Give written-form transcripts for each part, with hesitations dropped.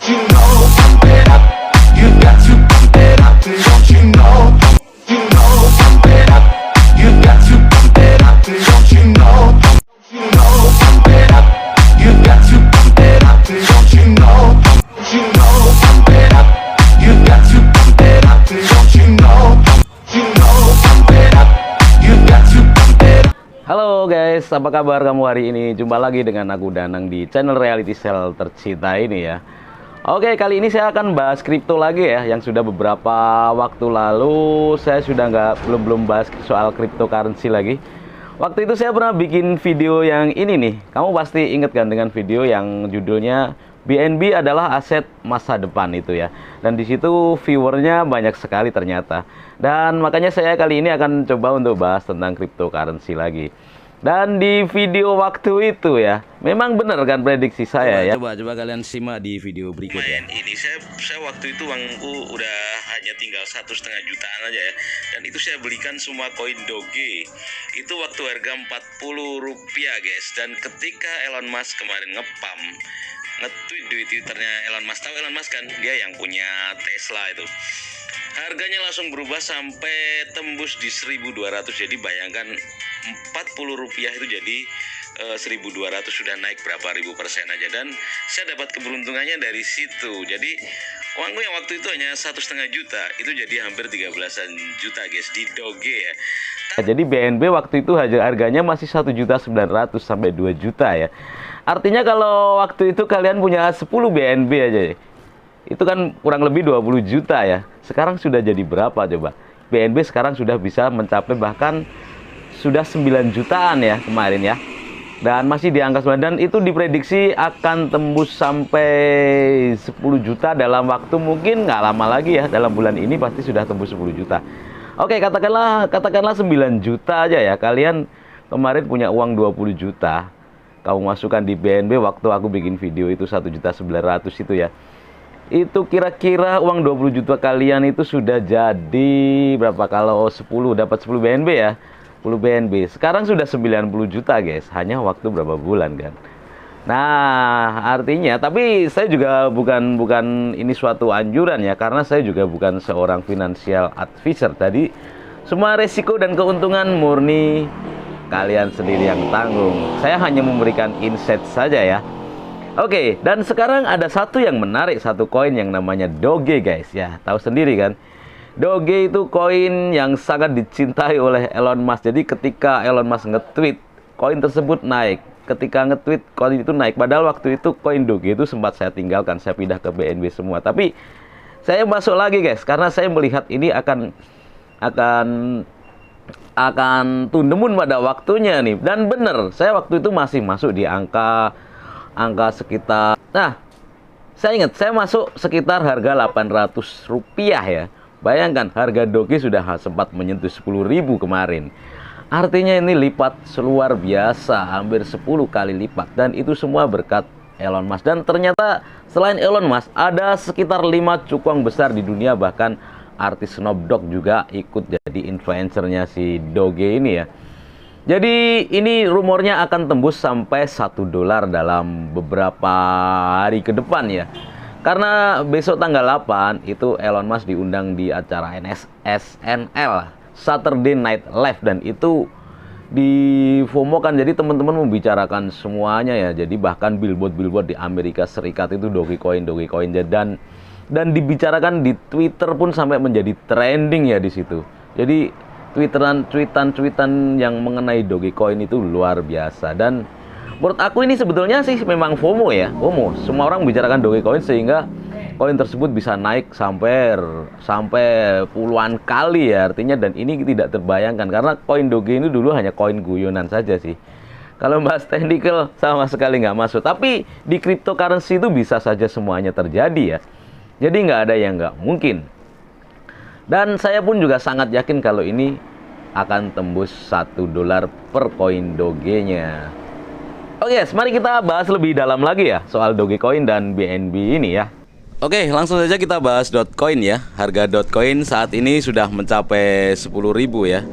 You know, pump it up. You got to pump it up. Don't you know? You know, pump it up. You got to pump it up. Don't you know? You know, pump it up. You got to pump it up. Don't you know? You know, pump it up. You got to pump it up. Don't you know? You know, pump it up. You got to pump it up. Halo guys, apa kabar kamu hari ini? Jumpa lagi dengan aku Danang di channel Reality Sell tercinta ini ya. Oke, kali ini saya akan bahas kripto lagi ya. Yang sudah beberapa waktu lalu saya sudah belum bahas soal cryptocurrency lagi. Waktu itu saya pernah bikin video yang ini nih. Kamu pasti inget kan dengan video yang judulnya BNB adalah aset masa depan itu ya. Dan di situ viewernya banyak sekali ternyata. Dan makanya saya kali ini akan coba untuk bahas tentang cryptocurrency lagi. Dan di video waktu itu ya, memang benar kan prediksi saya ya. Coba kalian simak di video berikut ya. Ini saya waktu itu uangku udah hanya tinggal 1,5 jutaan aja ya. Dan itu saya belikan semua koin Doge. Itu waktu harga Rp40 guys. Dan ketika Elon Musk kemarin nge-tweet di Twitternya Elon Musk, tahu Elon Musk kan, dia yang punya Tesla itu, harganya langsung berubah sampai tembus di 1.200. Jadi bayangkan Rp40 itu jadi 1.200, sudah naik berapa ribu persen aja. Dan saya dapat keberuntungannya dari situ. Jadi uangku yang waktu itu hanya 1,5 juta, itu jadi hampir 13-an juta guys di Doge ya. Jadi BNB waktu itu harganya masih 1.900.000 sampai 2 juta ya. Artinya kalau waktu itu kalian punya 10 BNB aja ya, itu kan kurang lebih 20 juta ya. Sekarang sudah jadi berapa coba? BNB sekarang sudah bisa mencapai bahkan sudah 9 jutaan ya kemarin ya. Dan masih di angka 9, dan itu diprediksi akan tembus sampai 10 juta dalam waktu mungkin nggak lama lagi ya. Dalam bulan ini pasti sudah tembus 10 juta. Oke, katakanlah 9 juta aja ya. Kalian kemarin punya uang 20 juta. Kamu masukkan di BNB waktu aku bikin video itu 1.900.000 itu ya. Itu kira-kira uang 20 juta kalian itu sudah jadi berapa? Kalau 10 dapat 10 BNB ya. 10 BNB. Sekarang sudah 90 juta guys. Hanya waktu berapa bulan kan. Nah, artinya, tapi saya juga bukan ini suatu anjuran ya, karena saya juga bukan seorang financial advisor. Tadi semua resiko dan keuntungan murni kalian sendiri yang tanggung. Saya hanya memberikan insight saja ya. Oke, dan sekarang ada satu yang menarik, satu koin yang namanya Doge guys ya. Tahu sendiri kan? Doge itu koin yang sangat dicintai oleh Elon Musk. Jadi ketika Elon Musk nge-tweet, koin tersebut naik. Ketika nge-tweet, koin itu naik. Padahal waktu itu koin Doge itu sempat saya tinggalkan, saya pindah ke BNB semua. Tapi saya masuk lagi guys, karena saya melihat ini akan tundemun pada waktunya nih. Dan bener, saya waktu itu masih masuk di angka sekitar, nah saya ingat saya masuk sekitar harga Rp800 ya. Bayangkan harga Doge sudah sempat menyentuh 10.000 kemarin. Artinya ini lipat luar biasa, hampir 10 kali lipat. Dan itu semua berkat Elon Musk. Dan ternyata selain Elon Musk, ada sekitar 5 cukong besar di dunia. Bahkan artis Snoop Dogg juga ikut jadi influencernya si Doge ini ya. Jadi ini rumornya akan tembus sampai $1 dalam beberapa hari ke depan ya. Karena besok tanggal 8 itu Elon Musk diundang di acara SNL, Saturday Night Live, dan itu difomokan. Jadi teman-teman membicarakan semuanya ya. Jadi bahkan billboard di Amerika Serikat itu Dogecoin dan dibicarakan di Twitter pun sampai menjadi trending ya di situ. Jadi tweetan yang mengenai Dogecoin itu luar biasa. Dan menurut aku ini sebetulnya sih memang FOMO ya. FOMO. Semua orang membicarakan Dogecoin sehingga koin tersebut bisa naik sampai puluhan kali ya artinya. Dan ini tidak terbayangkan karena koin Doge ini dulu hanya koin guyonan saja sih. Kalau bahas technical sama sekali nggak masuk. Tapi di cryptocurrency itu bisa saja semuanya terjadi ya. Jadi nggak ada yang nggak mungkin. Dan saya pun juga sangat yakin kalau ini akan tembus $1 per koin Doge-nya. Oke, mari kita bahas lebih dalam lagi ya soal Dogecoin dan BNB ini ya. Oke, langsung saja kita bahas Dogecoin ya. Harga Dogecoin saat ini sudah mencapai 10.000 ya.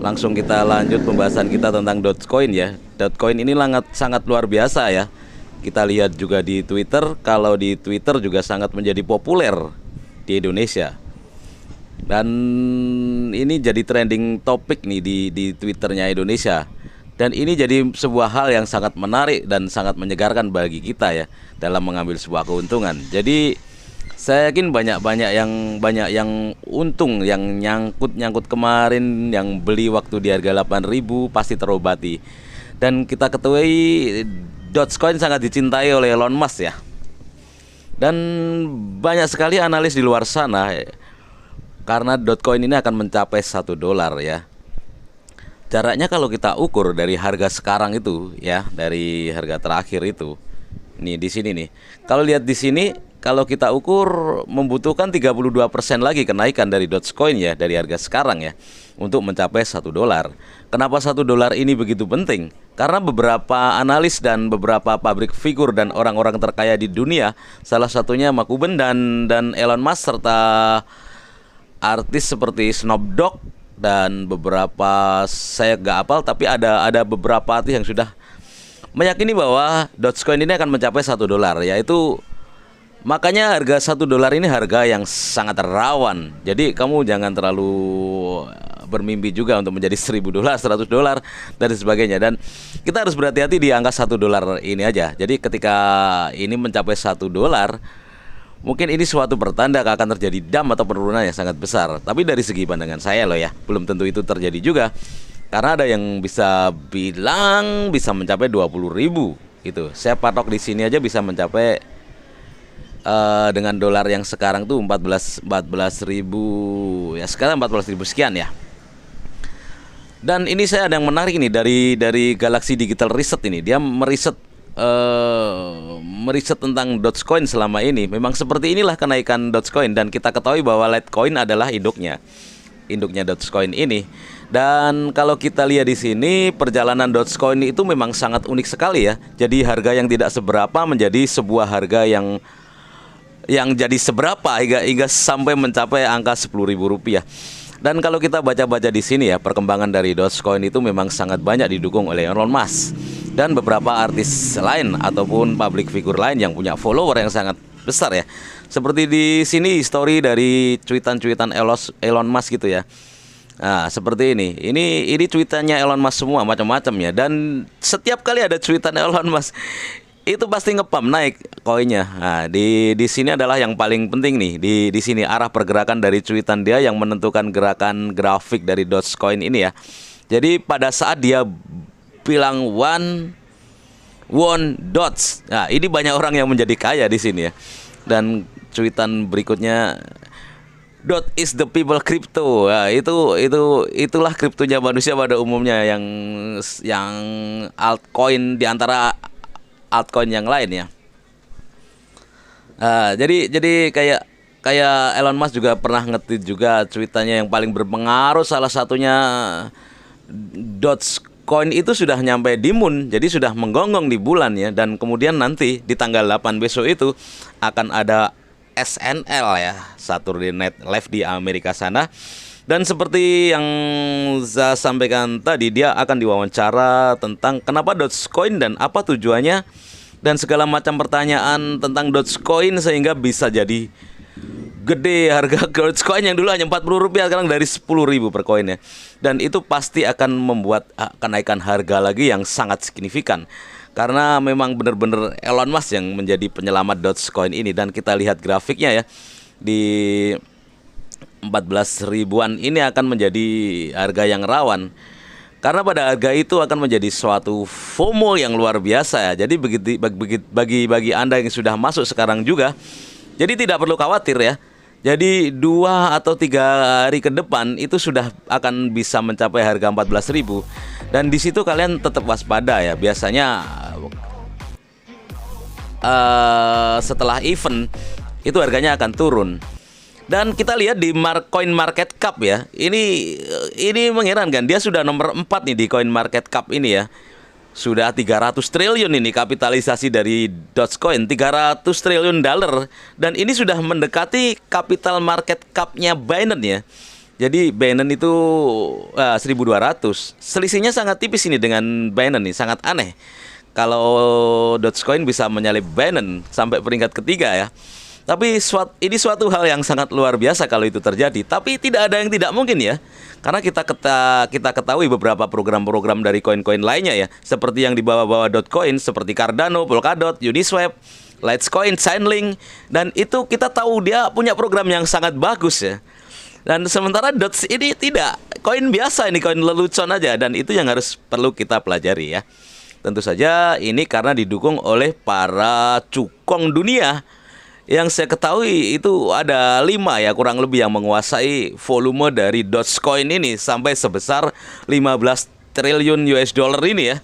Langsung kita lanjut pembahasan kita tentang Dogecoin ya. Dogecoin ini sangat luar biasa ya. Kita lihat juga di Twitter, kalau di Twitter juga sangat menjadi populer di Indonesia. Dan ini jadi trending topik nih di Twitternya Indonesia. Dan ini jadi sebuah hal yang sangat menarik dan sangat menyegarkan bagi kita ya dalam mengambil sebuah keuntungan. Jadi saya yakin banyak yang untung, yang nyangkut kemarin, yang beli waktu di harga 8.000 pasti terobati. Dan kita ketahui Dogecoin sangat dicintai oleh Elon Musk ya. Dan banyak sekali analis di luar sana karena Dogecoin ini akan mencapai $1 ya. Jaraknya kalau kita ukur dari harga sekarang itu ya, dari harga terakhir itu. Nih di sini nih. Kalau lihat di sini, kalau kita ukur membutuhkan 32% lagi kenaikan dari Dogecoin ya, dari harga sekarang ya, untuk mencapai $1. Kenapa $1 ini begitu penting? Karena beberapa analis dan beberapa pabrik figur dan orang-orang terkaya di dunia, salah satunya Mark Cuban dan Elon Musk, serta artis seperti Snoop Dogg dan beberapa, saya nggak hafal, tapi ada beberapa artis yang sudah meyakini bahwa Dogecoin ini akan mencapai $1, yaitu makanya harga $1 ini harga yang sangat rawan. Jadi kamu jangan terlalu bermimpi juga untuk menjadi $1.000, $100 dan sebagainya. Dan kita harus berhati-hati di angka $1 ini aja. Jadi ketika ini mencapai $1, mungkin ini suatu pertanda akan terjadi dump atau penurunan yang sangat besar. Tapi dari segi pandangan saya loh ya, belum tentu itu terjadi juga. Karena ada yang bisa bilang bisa mencapai 20.000 gitu. Saya patok di sini aja bisa mencapai dengan dolar yang sekarang tuh 14.000 ya, sekarang 14.000 sekian ya. Dan ini saya ada yang menarik ini dari Galaxy Digital Research ini. Dia meriset tentang Dogecoin selama ini. Memang seperti inilah kenaikan Dogecoin, dan kita ketahui bahwa Litecoin adalah induknya Dogecoin ini. Dan kalau kita lihat di sini, perjalanan Dogecoin itu memang sangat unik sekali ya. Jadi harga yang tidak seberapa menjadi sebuah harga yang jadi seberapa hingga sampai mencapai angka Rp10.000. Dan kalau kita baca-baca di sini ya, perkembangan dari Dogecoin itu memang sangat banyak didukung oleh Elon Musk dan beberapa artis lain ataupun public figure lain yang punya follower yang sangat besar ya. Seperti di sini story dari cuitan-cuitan Elon Musk gitu ya. Nah, seperti ini. Ini cuitannya Elon Musk semua macam-macam ya. Dan setiap kali ada cuitan Elon Musk itu pasti ngepam naik koinnya. Nah, di sini adalah yang paling penting nih. Di sini arah pergerakan dari cuitan dia yang menentukan gerakan grafik dari Dogecoin ini ya. Jadi pada saat dia bilang one dots, nah ini banyak orang yang menjadi kaya di sini ya. Dan cuitan berikutnya, dot is the people crypto. Nah, itulah kriptonya manusia pada umumnya, yang altcoin di antara altcoin yang lain ya. Jadi kayak Elon Musk juga pernah nge-tweet juga cuitannya yang paling berpengaruh, salah satunya Dogecoin itu sudah nyampe di moon, jadi sudah menggonggong di bulan ya. Dan kemudian nanti di tanggal 8 besok itu akan ada SNL ya, Saturday Night Live di Amerika sana. Dan seperti yang saya sampaikan tadi, dia akan diwawancara tentang kenapa Dogecoin dan apa tujuannya, dan segala macam pertanyaan tentang Dogecoin sehingga bisa jadi gede harga Dogecoin yang dulu hanya Rp40, sekarang dari Rp10.000 per koin ya. Dan itu pasti akan membuat kenaikan harga lagi yang sangat signifikan. Karena memang benar-benar Elon Musk yang menjadi penyelamat Dogecoin ini. Dan kita lihat grafiknya ya, di 14.000-an ini akan menjadi harga yang rawan. Karena pada harga itu akan menjadi suatu FOMO yang luar biasa ya. Jadi bagi Anda yang sudah masuk sekarang juga, jadi tidak perlu khawatir ya. Jadi 2 atau 3 hari ke depan itu sudah akan bisa mencapai harga 14.000. Dan di situ kalian tetap waspada ya. Biasanya setelah event itu harganya akan turun. Dan kita lihat di Coin Market Cap ya. Ini mengherankan, dia sudah nomor 4 nih di Coin Market Cap ini ya. Sudah 300 triliun ini kapitalisasi dari Dogecoin, 300 triliun dolar. Dan ini sudah mendekati capital market cap-nya Binance ya. Jadi Binance itu 1.200. Selisihnya sangat tipis ini dengan Binance nih, sangat aneh. kalau Dogecoin bisa menyalip Binance sampai peringkat ketiga ya. Tapi ini suatu hal yang sangat luar biasa kalau itu terjadi. Tapi tidak ada yang tidak mungkin ya. Karena kita ketahui beberapa program-program dari koin-koin lainnya ya, seperti yang dibawa-bawa Dogecoin, seperti Cardano, Polkadot, Uniswap, Litecoin, Chainlink, dan itu kita tahu dia punya program yang sangat bagus ya. Dan sementara Doge ini tidak, koin biasa ini, koin lelucon aja, dan itu yang perlu kita pelajari ya. Tentu saja ini karena didukung oleh para cukong dunia. Yang saya ketahui itu ada 5 ya kurang lebih yang menguasai volume dari Dogecoin ini sampai sebesar 15 triliun US dollar ini ya.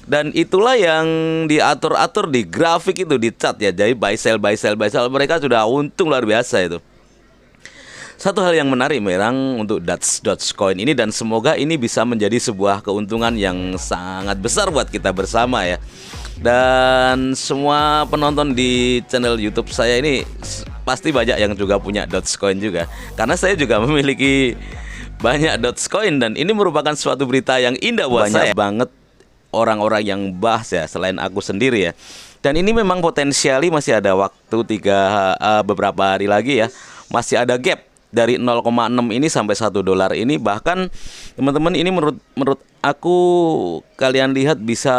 Dan itulah yang diatur-atur di grafik itu, di chart ya. Jadi buy sell, buy sell, buy sell, mereka sudah untung luar biasa itu. Satu hal yang menarik memang untuk Dogecoin ini, dan semoga ini bisa menjadi sebuah keuntungan yang sangat besar buat kita bersama ya. Dan semua penonton di channel YouTube saya ini pasti banyak yang juga punya Dogecoin juga, karena saya juga memiliki banyak Dogecoin, dan ini merupakan suatu berita yang indah buat saya. Banget orang-orang yang bahas ya selain aku sendiri ya. Dan ini memang potensiali masih ada waktu beberapa hari lagi ya. Masih ada gap dari 0,6 ini sampai $1 ini. Bahkan teman-teman ini menurut aku, kalian lihat bisa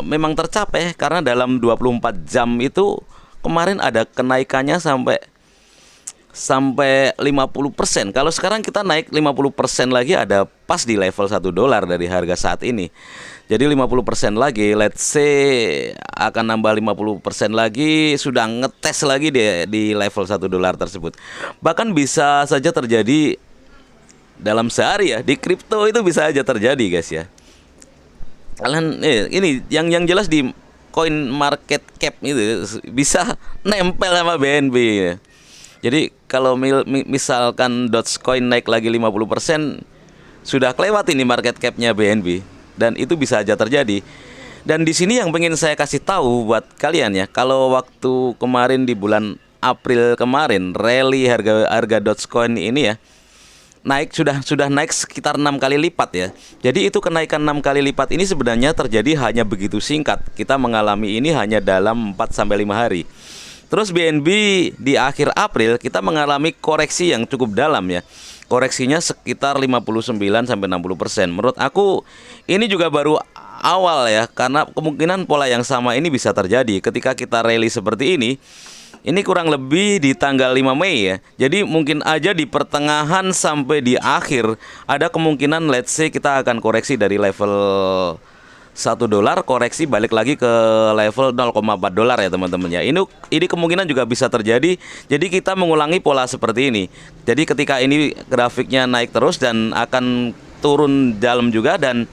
memang tercapai karena dalam 24 jam itu kemarin ada kenaikannya sampai 50%. Kalau sekarang kita naik 50% lagi, ada pas di level $1 dari harga saat ini. Jadi 50% lagi, let's say akan nambah 50% lagi, sudah ngetes lagi di level $1 tersebut. Bahkan bisa saja terjadi dalam sehari ya. Di kripto itu bisa aja terjadi guys ya. Kalian ini yang jelas di coin market cap itu bisa nempel sama BNB ya. Jadi kalau misalkan Dogecoin naik lagi 50%, sudah kelewat ini market capnya BNB, dan itu bisa aja terjadi. Dan di sini yang pengen saya kasih tahu buat kalian ya, kalau waktu kemarin di bulan April kemarin rally harga Dogecoin ini ya, naik sudah naik sekitar 6 kali lipat ya. Jadi itu kenaikan 6 kali lipat ini sebenarnya terjadi hanya begitu singkat. Kita mengalami ini hanya dalam 4 sampai 5 hari. Terus BNB di akhir April kita mengalami koreksi yang cukup dalam ya. Koreksinya sekitar 59 sampai 60%. Menurut aku ini juga baru awal ya, karena kemungkinan pola yang sama ini bisa terjadi ketika kita rally seperti ini. Ini kurang lebih di tanggal 5 Mei ya. Jadi mungkin aja di pertengahan sampai di akhir ada kemungkinan let's say kita akan koreksi dari level $1, koreksi balik lagi ke level $0,4 ya teman-teman ya. Ini kemungkinan juga bisa terjadi. Jadi kita mengulangi pola seperti ini. Jadi ketika ini grafiknya naik terus dan akan turun dalam juga, dan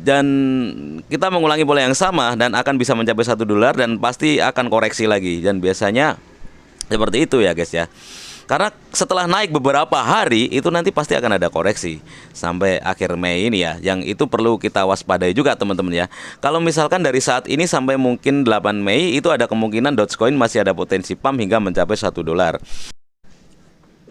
dan kita mengulangi pola yang sama dan akan bisa mencapai $1 dan pasti akan koreksi lagi. Dan biasanya seperti itu ya guys ya. Karena setelah naik beberapa hari itu nanti pasti akan ada koreksi sampai akhir Mei ini ya. Yang itu perlu kita waspadai juga teman-teman ya. Kalau misalkan dari saat ini sampai mungkin 8 Mei itu ada kemungkinan Dogecoin masih ada potensi pump hingga mencapai $1.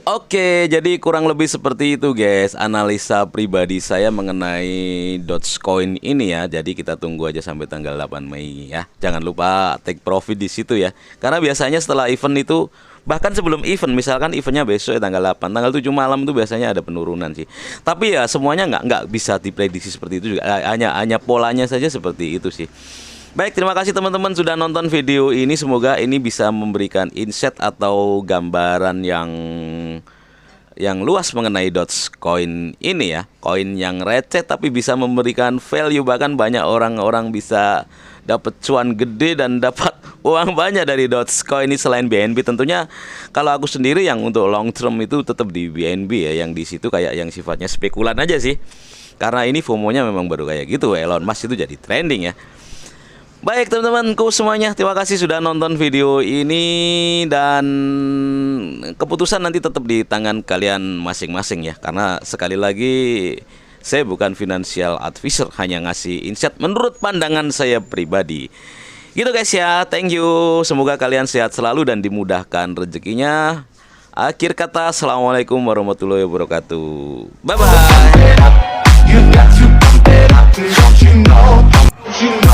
Oke, jadi kurang lebih seperti itu guys analisa pribadi saya mengenai Dogecoin ini ya. Jadi kita tunggu aja sampai tanggal 8 Mei ya. Jangan lupa take profit di situ ya. Karena biasanya setelah event itu, bahkan sebelum event, misalkan eventnya besok ya tanggal 8, tanggal 7 malam itu biasanya ada penurunan sih. Tapi ya semuanya nggak bisa diprediksi seperti itu juga. Hanya polanya saja seperti itu sih. Baik, terima kasih teman-teman sudah nonton video ini. Semoga ini bisa memberikan insight atau gambaran yang luas mengenai Dogecoin ini ya. Koin yang receh tapi bisa memberikan value, bahkan banyak orang-orang bisa dapat cuan gede dan dapat uang banyak dari Dogecoin ini selain BNB. Tentunya kalau aku sendiri yang untuk long term itu tetap di BNB ya, yang di situ kayak yang sifatnya spekulan aja sih. Karena ini FOMO-nya memang baru kayak gitu, Elon Musk itu jadi trending ya. Baik teman-temanku semuanya, terima kasih sudah nonton video ini, dan keputusan nanti tetap di tangan kalian masing-masing ya. Karena sekali lagi saya bukan financial advisor, hanya ngasih insight menurut pandangan saya pribadi. Gitu guys ya, thank you. Semoga kalian sehat selalu dan dimudahkan rezekinya. Akhir kata, assalamualaikum warahmatullahi wabarakatuh. Bye bye. You got to pump it up. Don't you know? Don't you know?